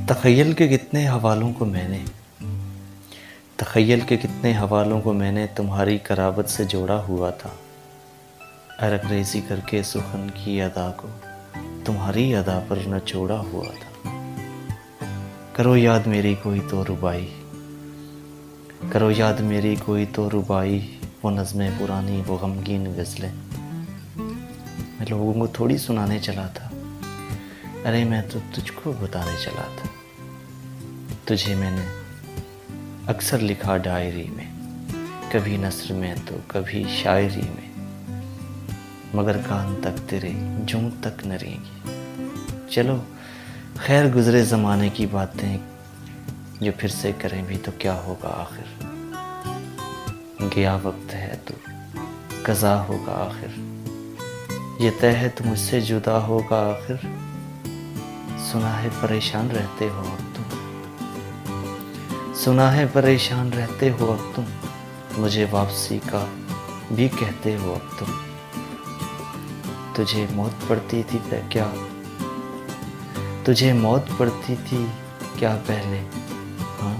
तख़य्युल के कितने हवालों को मैंने तख़य्युल के कितने हवालों को मैंने तुम्हारी कराबत से जोड़ा हुआ था। अरगरेज़ी करके सुखन की अदा को तुम्हारी अदा पर नचोड़ा हुआ था। करो याद मेरी कोई तो रुबाई, करो याद मेरी कोई तो रुबाई, वो नज़्में पुरानी, वो गमगीन गज़लें। मैं लोगों को थोड़ी सुनाने चला था, अरे मैं तो तुझको बताने चला था। तुझे मैंने अक्सर लिखा डायरी में, कभी नस्र में तो कभी शायरी में, मगर कान तक तेरे जूं तक न रेंगी। चलो खैर गुज़रे ज़माने की बातें जो फिर से करें भी तो क्या होगा आखिर। गया वक्त है तो कज़ा होगा आखिर, ये तय है तो मुझसे जुदा होगा आखिर। सुना है परेशान रहते हो अब तुम, सुना है परेशान रहते हो अब तुम, मुझे वापसी का भी कहते हो अब तुम। तुझे मौत पड़ती थी क्या, तुझे मौत पड़ती थी क्या पहले, हाँ